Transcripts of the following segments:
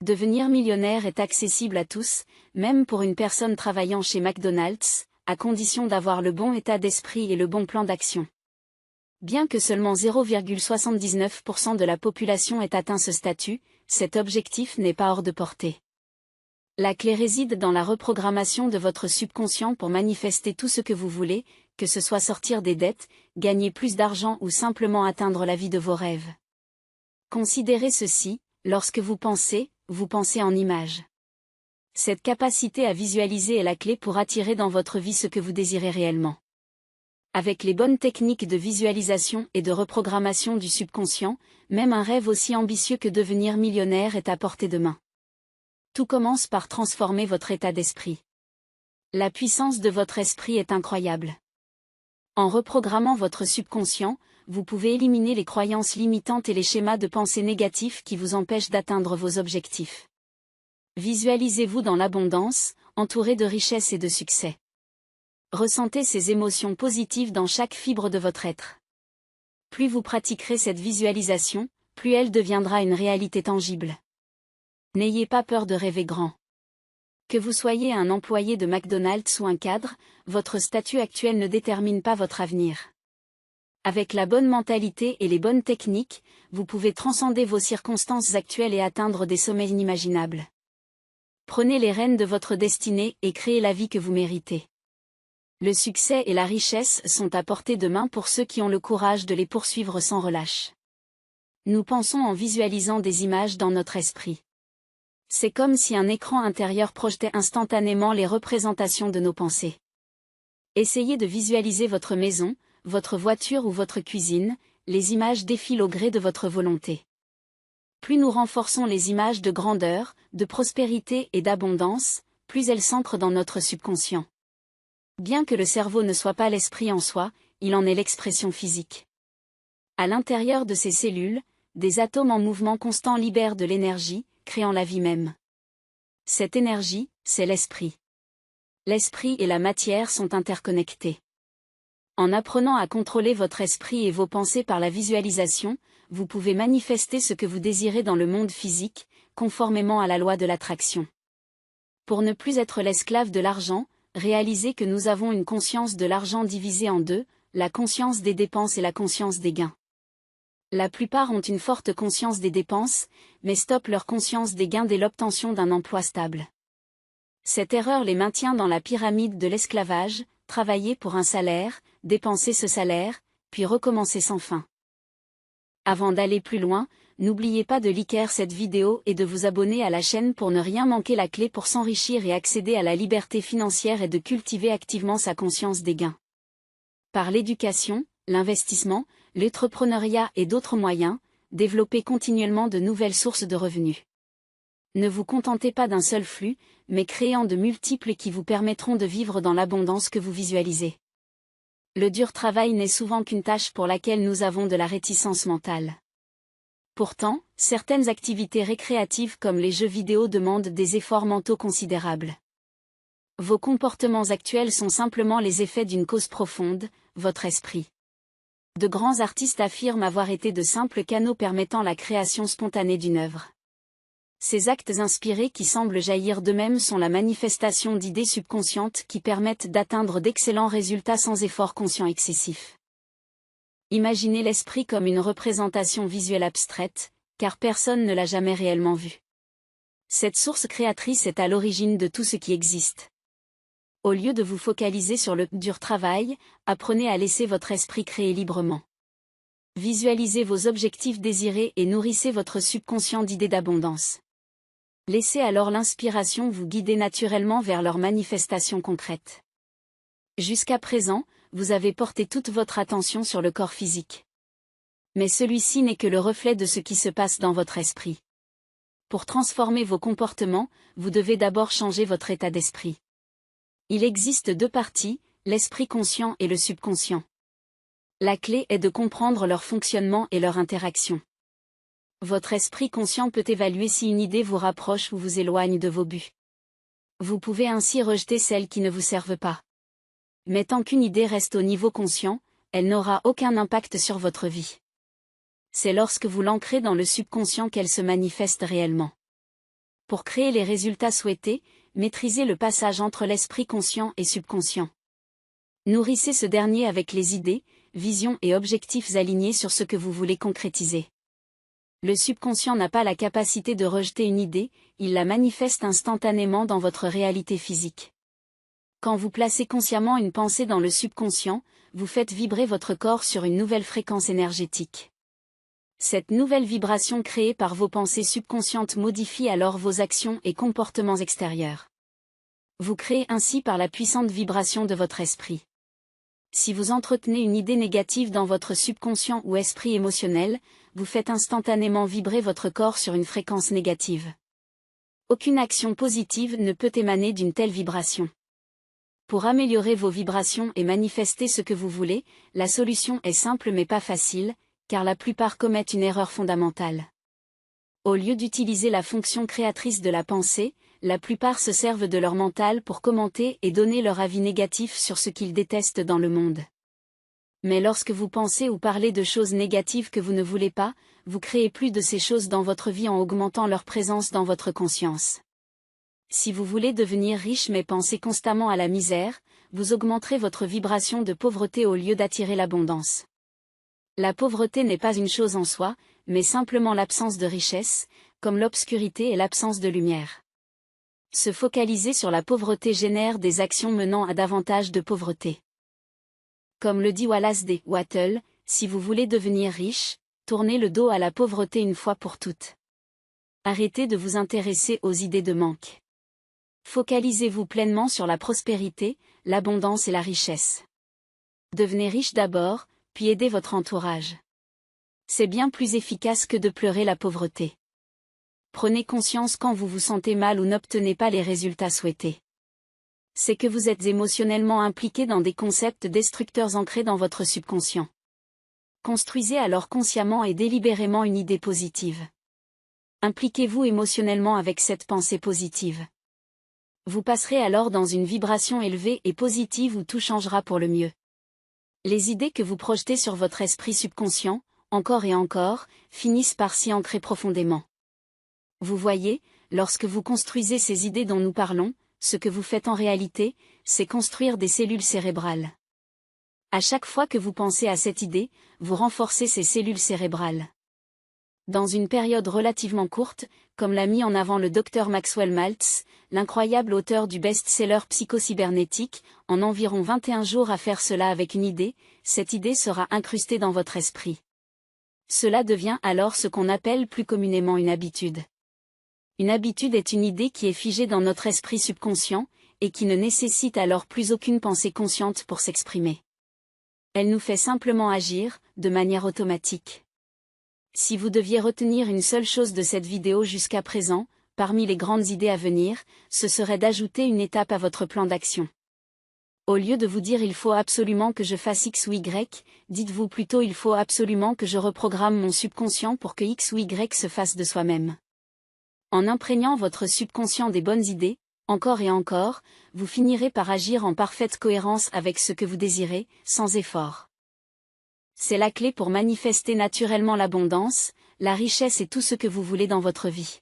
Devenir millionnaire est accessible à tous, même pour une personne travaillant chez McDonald's, à condition d'avoir le bon état d'esprit et le bon plan d'action. Bien que seulement 0,79% de la population ait atteint ce statut, cet objectif n'est pas hors de portée. La clé réside dans la reprogrammation de votre subconscient pour manifester tout ce que vous voulez, que ce soit sortir des dettes, gagner plus d'argent ou simplement atteindre la vie de vos rêves. Considérez ceci, lorsque vous pensez en images. Cette capacité à visualiser est la clé pour attirer dans votre vie ce que vous désirez réellement. Avec les bonnes techniques de visualisation et de reprogrammation du subconscient, même un rêve aussi ambitieux que devenir millionnaire est à portée de main. Tout commence par transformer votre état d'esprit. La puissance de votre esprit est incroyable. En reprogrammant votre subconscient, vous pouvez éliminer les croyances limitantes et les schémas de pensée négatifs qui vous empêchent d'atteindre vos objectifs. Visualisez-vous dans l'abondance, entouré de richesse et de succès. Ressentez ces émotions positives dans chaque fibre de votre être. Plus vous pratiquerez cette visualisation, plus elle deviendra une réalité tangible. N'ayez pas peur de rêver grand. Que vous soyez un employé de McDonald's ou un cadre, votre statut actuel ne détermine pas votre avenir. Avec la bonne mentalité et les bonnes techniques, vous pouvez transcender vos circonstances actuelles et atteindre des sommets inimaginables. Prenez les rênes de votre destinée et créez la vie que vous méritez. Le succès et la richesse sont à portée de main pour ceux qui ont le courage de les poursuivre sans relâche. Nous pensons en visualisant des images dans notre esprit. C'est comme si un écran intérieur projetait instantanément les représentations de nos pensées. Essayez de visualiser votre maison, votre voiture ou votre cuisine, les images défilent au gré de votre volonté. Plus nous renforçons les images de grandeur, de prospérité et d'abondance, plus elles s'ancrent dans notre subconscient. Bien que le cerveau ne soit pas l'esprit en soi, il en est l'expression physique. À l'intérieur de ces cellules, des atomes en mouvement constant libèrent de l'énergie, créant la vie même. Cette énergie, c'est l'esprit. L'esprit et la matière sont interconnectés. En apprenant à contrôler votre esprit et vos pensées par la visualisation, vous pouvez manifester ce que vous désirez dans le monde physique, conformément à la loi de l'attraction. Pour ne plus être l'esclave de l'argent, réalisez que nous avons une conscience de l'argent divisée en deux, la conscience des dépenses et la conscience des gains. La plupart ont une forte conscience des dépenses, mais stoppent leur conscience des gains dès l'obtention d'un emploi stable. Cette erreur les maintient dans la pyramide de l'esclavage, travailler pour un salaire, dépenser ce salaire, puis recommencer sans fin. Avant d'aller plus loin, n'oubliez pas de liker cette vidéo et de vous abonner à la chaîne pour ne rien manquer. La clé pour s'enrichir et accéder à la liberté financière est de cultiver activement sa conscience des gains. Par l'éducation, l'investissement, l'entrepreneuriat et d'autres moyens, développez continuellement de nouvelles sources de revenus. Ne vous contentez pas d'un seul flux, mais créez-en de multiples qui vous permettront de vivre dans l'abondance que vous visualisez. Le dur travail n'est souvent qu'une tâche pour laquelle nous avons de la réticence mentale. Pourtant, certaines activités récréatives comme les jeux vidéo demandent des efforts mentaux considérables. Vos comportements actuels sont simplement les effets d'une cause profonde, votre esprit. De grands artistes affirment avoir été de simples canaux permettant la création spontanée d'une œuvre. Ces actes inspirés qui semblent jaillir d'eux-mêmes sont la manifestation d'idées subconscientes qui permettent d'atteindre d'excellents résultats sans effort conscient excessif. Imaginez l'esprit comme une représentation visuelle abstraite, car personne ne l'a jamais réellement vue. Cette source créatrice est à l'origine de tout ce qui existe. Au lieu de vous focaliser sur le dur travail, apprenez à laisser votre esprit créer librement. Visualisez vos objectifs désirés et nourrissez votre subconscient d'idées d'abondance. Laissez alors l'inspiration vous guider naturellement vers leur manifestation concrète. Jusqu'à présent, vous avez porté toute votre attention sur le corps physique. Mais celui-ci n'est que le reflet de ce qui se passe dans votre esprit. Pour transformer vos comportements, vous devez d'abord changer votre état d'esprit. Il existe deux parties, l'esprit conscient et le subconscient. La clé est de comprendre leur fonctionnement et leur interaction. Votre esprit conscient peut évaluer si une idée vous rapproche ou vous éloigne de vos buts. Vous pouvez ainsi rejeter celles qui ne vous servent pas. Mais tant qu'une idée reste au niveau conscient, elle n'aura aucun impact sur votre vie. C'est lorsque vous l'ancrez dans le subconscient qu'elle se manifeste réellement. Pour créer les résultats souhaités, maîtrisez le passage entre l'esprit conscient et subconscient. Nourrissez ce dernier avec les idées, visions et objectifs alignés sur ce que vous voulez concrétiser. Le subconscient n'a pas la capacité de rejeter une idée, il la manifeste instantanément dans votre réalité physique. Quand vous placez consciemment une pensée dans le subconscient, vous faites vibrer votre corps sur une nouvelle fréquence énergétique. Cette nouvelle vibration créée par vos pensées subconscientes modifie alors vos actions et comportements extérieurs. Vous créez ainsi par la puissante vibration de votre esprit. Si vous entretenez une idée négative dans votre subconscient ou esprit émotionnel, vous faites instantanément vibrer votre corps sur une fréquence négative. Aucune action positive ne peut émaner d'une telle vibration. Pour améliorer vos vibrations et manifester ce que vous voulez, la solution est simple mais pas facile, car la plupart commettent une erreur fondamentale. Au lieu d'utiliser la fonction créatrice de la pensée, la plupart se servent de leur mental pour commenter et donner leur avis négatif sur ce qu'ils détestent dans le monde. Mais lorsque vous pensez ou parlez de choses négatives que vous ne voulez pas, vous créez plus de ces choses dans votre vie en augmentant leur présence dans votre conscience. Si vous voulez devenir riche mais pensez constamment à la misère, vous augmenterez votre vibration de pauvreté au lieu d'attirer l'abondance. La pauvreté n'est pas une chose en soi, mais simplement l'absence de richesse, comme l'obscurité et l'absence de lumière. Se focaliser sur la pauvreté génère des actions menant à davantage de pauvreté. Comme le dit Wallace D. Wattle, si vous voulez devenir riche, tournez le dos à la pauvreté une fois pour toutes. Arrêtez de vous intéresser aux idées de manque. Focalisez-vous pleinement sur la prospérité, l'abondance et la richesse. Devenez riche d'abord, puis aidez votre entourage. C'est bien plus efficace que de pleurer la pauvreté. Prenez conscience quand vous vous sentez mal ou n'obtenez pas les résultats souhaités. C'est que vous êtes émotionnellement impliqué dans des concepts destructeurs ancrés dans votre subconscient. Construisez alors consciemment et délibérément une idée positive. Impliquez-vous émotionnellement avec cette pensée positive. Vous passerez alors dans une vibration élevée et positive où tout changera pour le mieux. Les idées que vous projetez sur votre esprit subconscient, encore et encore, finissent par s'y ancrer profondément. Vous voyez, lorsque vous construisez ces idées dont nous parlons, ce que vous faites en réalité, c'est construire des cellules cérébrales. À chaque fois que vous pensez à cette idée, vous renforcez ces cellules cérébrales. Dans une période relativement courte, comme l'a mis en avant le Dr Maxwell Maltz, l'incroyable auteur du best-seller Psychocybernétique, en environ 21 jours à faire cela avec une idée, cette idée sera incrustée dans votre esprit. Cela devient alors ce qu'on appelle plus communément une habitude. Une habitude est une idée qui est figée dans notre esprit subconscient, et qui ne nécessite alors plus aucune pensée consciente pour s'exprimer. Elle nous fait simplement agir, de manière automatique. Si vous deviez retenir une seule chose de cette vidéo jusqu'à présent, parmi les grandes idées à venir, ce serait d'ajouter une étape à votre plan d'action. Au lieu de vous dire il faut absolument que je fasse X ou Y, dites-vous plutôt il faut absolument que je reprogramme mon subconscient pour que X ou Y se fasse de soi-même. En imprégnant votre subconscient des bonnes idées, encore et encore, vous finirez par agir en parfaite cohérence avec ce que vous désirez, sans effort. C'est la clé pour manifester naturellement l'abondance, la richesse et tout ce que vous voulez dans votre vie.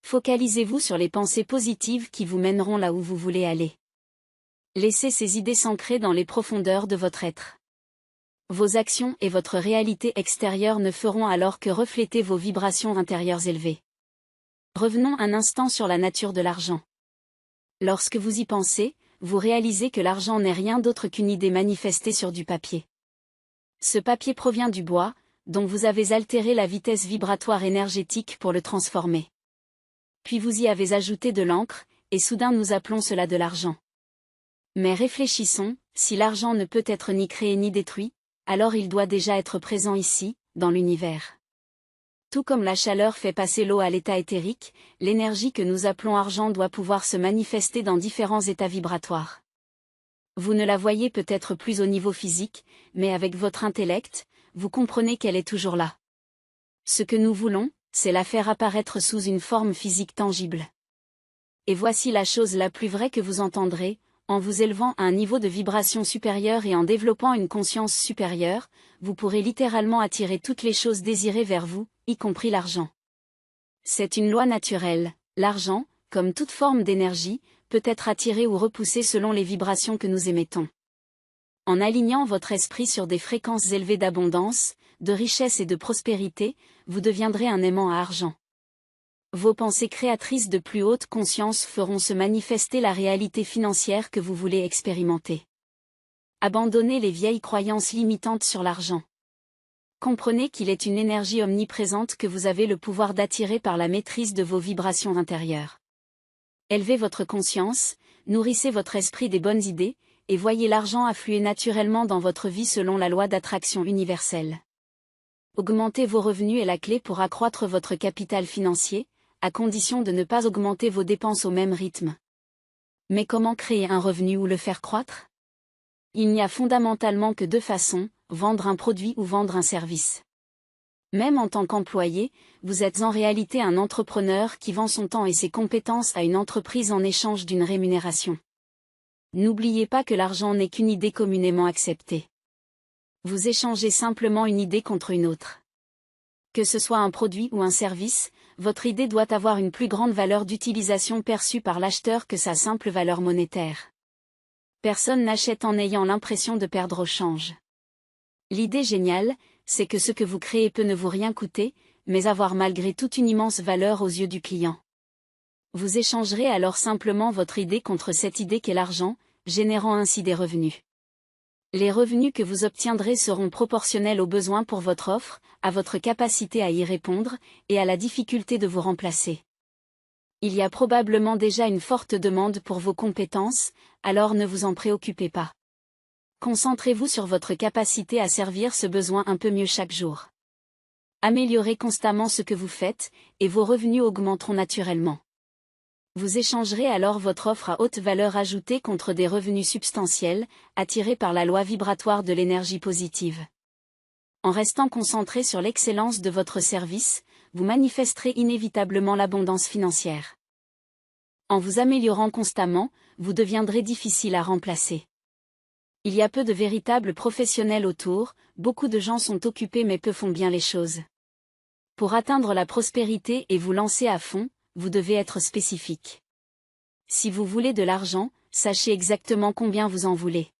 Focalisez-vous sur les pensées positives qui vous mèneront là où vous voulez aller. Laissez ces idées s'ancrer dans les profondeurs de votre être. Vos actions et votre réalité extérieure ne feront alors que refléter vos vibrations intérieures élevées. Revenons un instant sur la nature de l'argent. Lorsque vous y pensez, vous réalisez que l'argent n'est rien d'autre qu'une idée manifestée sur du papier. Ce papier provient du bois, dont vous avez altéré la vitesse vibratoire énergétique pour le transformer. Puis vous y avez ajouté de l'encre, et soudain nous appelons cela de l'argent. Mais réfléchissons, si l'argent ne peut être ni créé ni détruit, alors il doit déjà être présent ici, dans l'univers. Tout comme la chaleur fait passer l'eau à l'état éthérique, l'énergie que nous appelons argent doit pouvoir se manifester dans différents états vibratoires. Vous ne la voyez peut-être plus au niveau physique, mais avec votre intellect, vous comprenez qu'elle est toujours là. Ce que nous voulons, c'est la faire apparaître sous une forme physique tangible. Et voici la chose la plus vraie que vous entendrez, en vous élevant à un niveau de vibration supérieur et en développant une conscience supérieure, vous pourrez littéralement attirer toutes les choses désirées vers vous, y compris l'argent. C'est une loi naturelle, L'argent, comme toute forme d'énergie, peut être attiré ou repoussé selon les vibrations que nous émettons. En alignant votre esprit sur des fréquences élevées d'abondance, de richesse et de prospérité, vous deviendrez un aimant à argent. Vos pensées créatrices de plus haute conscience feront se manifester la réalité financière que vous voulez expérimenter. Abandonnez les vieilles croyances limitantes sur l'argent. Comprenez qu'il est une énergie omniprésente que vous avez le pouvoir d'attirer par la maîtrise de vos vibrations intérieures. Élevez votre conscience, nourrissez votre esprit des bonnes idées, et voyez l'argent affluer naturellement dans votre vie selon la loi d'attraction universelle. Augmenter vos revenus est la clé pour accroître votre capital financier, à condition de ne pas augmenter vos dépenses au même rythme. Mais comment créer un revenu ou le faire croître? Il n'y a fondamentalement que deux façons, vendre un produit ou vendre un service. Même en tant qu'employé, vous êtes en réalité un entrepreneur qui vend son temps et ses compétences à une entreprise en échange d'une rémunération. N'oubliez pas que l'argent n'est qu'une idée communément acceptée. Vous échangez simplement une idée contre une autre. Que ce soit un produit ou un service, votre idée doit avoir une plus grande valeur d'utilisation perçue par l'acheteur que sa simple valeur monétaire. Personne n'achète en ayant l'impression de perdre au change. L'idée géniale, c'est que ce que vous créez peut ne vous rien coûter, mais avoir malgré tout une immense valeur aux yeux du client. Vous échangerez alors simplement votre idée contre cette idée qu'est l'argent, générant ainsi des revenus. Les revenus que vous obtiendrez seront proportionnels aux besoins pour votre offre, à votre capacité à y répondre, et à la difficulté de vous remplacer. Il y a probablement déjà une forte demande pour vos compétences, alors ne vous en préoccupez pas. Concentrez-vous sur votre capacité à servir ce besoin un peu mieux chaque jour. Améliorez constamment ce que vous faites, et vos revenus augmenteront naturellement. Vous échangerez alors votre offre à haute valeur ajoutée contre des revenus substantiels, attirés par la loi vibratoire de l'énergie positive. En restant concentré sur l'excellence de votre service, vous manifesterez inévitablement l'abondance financière. En vous améliorant constamment, vous deviendrez difficile à remplacer. Il y a peu de véritables professionnels autour, beaucoup de gens sont occupés mais peu font bien les choses. Pour atteindre la prospérité et vous lancer à fond, vous devez être spécifique. Si vous voulez de l'argent, sachez exactement combien vous en voulez.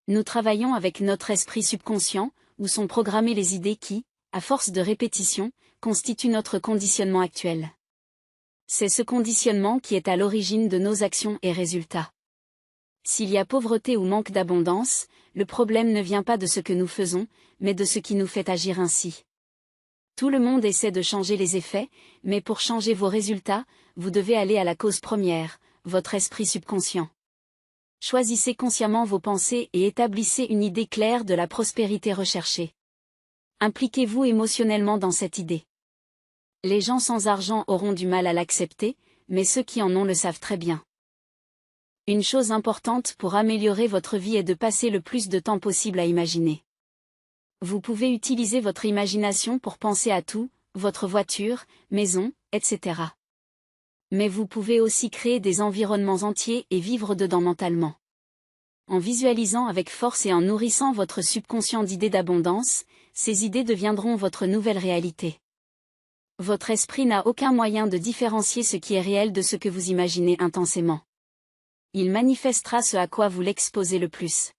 Nous travaillons avec notre esprit subconscient, où sont programmées les idées qui, à force de répétition, constituent notre conditionnement actuel. C'est ce conditionnement qui est à l'origine de nos actions et résultats. S'il y a pauvreté ou manque d'abondance, le problème ne vient pas de ce que nous faisons, mais de ce qui nous fait agir ainsi. Tout le monde essaie de changer les effets, mais pour changer vos résultats, vous devez aller à la cause première, votre esprit subconscient. Choisissez consciemment vos pensées et établissez une idée claire de la prospérité recherchée. Impliquez-vous émotionnellement dans cette idée. Les gens sans argent auront du mal à l'accepter, mais ceux qui en ont le savent très bien. Une chose importante pour améliorer votre vie est de passer le plus de temps possible à imaginer. Vous pouvez utiliser votre imagination pour penser à tout, votre voiture, maison, etc. Mais vous pouvez aussi créer des environnements entiers et vivre dedans mentalement. En visualisant avec force et en nourrissant votre subconscient d'idées d'abondance, ces idées deviendront votre nouvelle réalité. Votre esprit n'a aucun moyen de différencier ce qui est réel de ce que vous imaginez intensément. Il manifestera ce à quoi vous l'exposez le plus.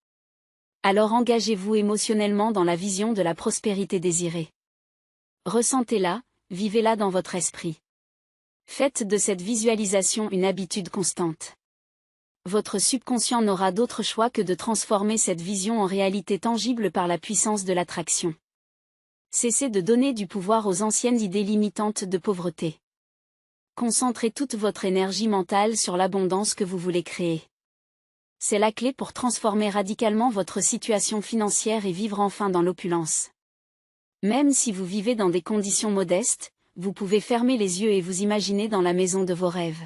Alors engagez-vous émotionnellement dans la vision de la prospérité désirée. Ressentez-la, vivez-la dans votre esprit. Faites de cette visualisation une habitude constante. Votre subconscient n'aura d'autre choix que de transformer cette vision en réalité tangible par la puissance de l'attraction. Cessez de donner du pouvoir aux anciennes idées limitantes de pauvreté. Concentrez toute votre énergie mentale sur l'abondance que vous voulez créer. C'est la clé pour transformer radicalement votre situation financière et vivre enfin dans l'opulence. Même si vous vivez dans des conditions modestes, vous pouvez fermer les yeux et vous imaginer dans la maison de vos rêves.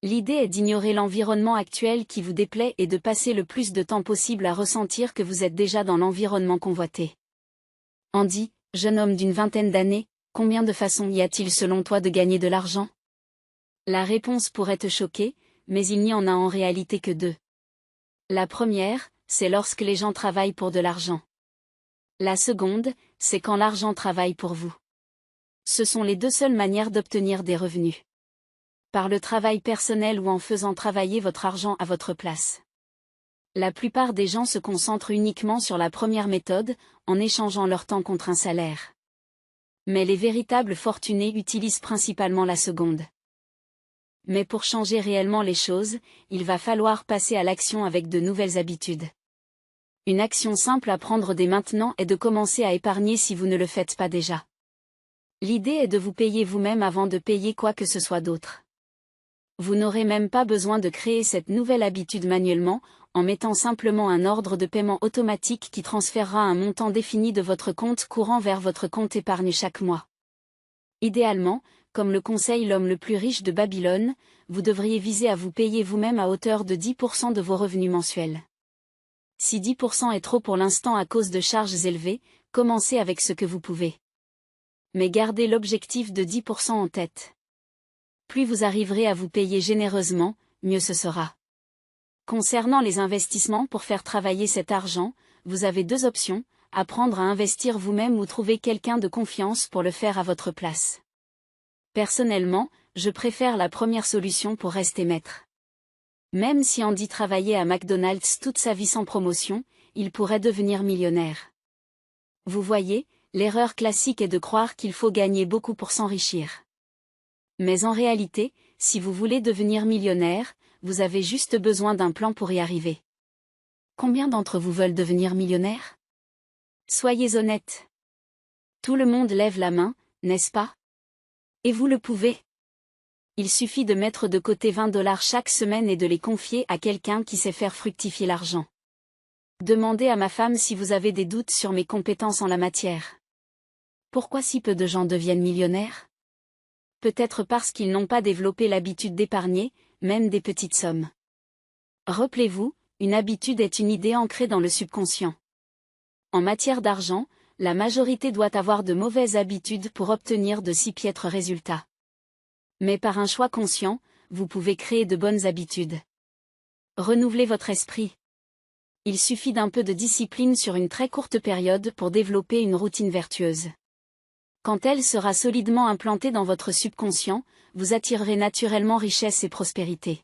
L'idée est d'ignorer l'environnement actuel qui vous déplaît et de passer le plus de temps possible à ressentir que vous êtes déjà dans l'environnement convoité. Andy, jeune homme d'une vingtaine d'années, combien de façons y a-t-il selon toi de gagner de l'argent? La réponse pourrait te choquer, mais il n'y en a en réalité que deux. La première, c'est lorsque les gens travaillent pour de l'argent. La seconde, c'est quand l'argent travaille pour vous. Ce sont les deux seules manières d'obtenir des revenus. Par le travail personnel ou en faisant travailler votre argent à votre place. La plupart des gens se concentrent uniquement sur la première méthode, en échangeant leur temps contre un salaire. Mais les véritables fortunés utilisent principalement la seconde. Mais pour changer réellement les choses, il va falloir passer à l'action avec de nouvelles habitudes. Une action simple à prendre dès maintenant est de commencer à épargner si vous ne le faites pas déjà. L'idée est de vous payer vous-même avant de payer quoi que ce soit d'autre. Vous n'aurez même pas besoin de créer cette nouvelle habitude manuellement, en mettant simplement un ordre de paiement automatique qui transférera un montant défini de votre compte courant vers votre compte épargne chaque mois. Idéalement, comme le conseille l'homme le plus riche de Babylone, vous devriez viser à vous payer vous-même à hauteur de 10% de vos revenus mensuels. Si 10% est trop pour l'instant à cause de charges élevées, commencez avec ce que vous pouvez. Mais gardez l'objectif de 10% en tête. Plus vous arriverez à vous payer généreusement, mieux ce sera. Concernant les investissements pour faire travailler cet argent, vous avez deux options, apprendre à investir vous-même ou trouver quelqu'un de confiance pour le faire à votre place. Personnellement, je préfère la première solution pour rester maître. Même si Andy travaillait à McDonald's toute sa vie sans promotion, il pourrait devenir millionnaire. Vous voyez, l'erreur classique est de croire qu'il faut gagner beaucoup pour s'enrichir. Mais en réalité, si vous voulez devenir millionnaire, vous avez juste besoin d'un plan pour y arriver. Combien d'entre vous veulent devenir millionnaires? Soyez honnêtes. Tout le monde lève la main, n'est-ce pas? Et vous le pouvez. Il suffit de mettre de côté 20 $ chaque semaine et de les confier à quelqu'un qui sait faire fructifier l'argent. Demandez à ma femme si vous avez des doutes sur mes compétences en la matière. Pourquoi si peu de gens deviennent millionnaires? Peut-être parce qu'ils n'ont pas développé l'habitude d'épargner, même des petites sommes. Rappelez-vous, une habitude est une idée ancrée dans le subconscient. En matière d'argent, la majorité doit avoir de mauvaises habitudes pour obtenir de si piètres résultats. Mais par un choix conscient, vous pouvez créer de bonnes habitudes. Renouvelez votre esprit. Il suffit d'un peu de discipline sur une très courte période pour développer une routine vertueuse. Quand elle sera solidement implantée dans votre subconscient, vous attirerez naturellement richesse et prospérité.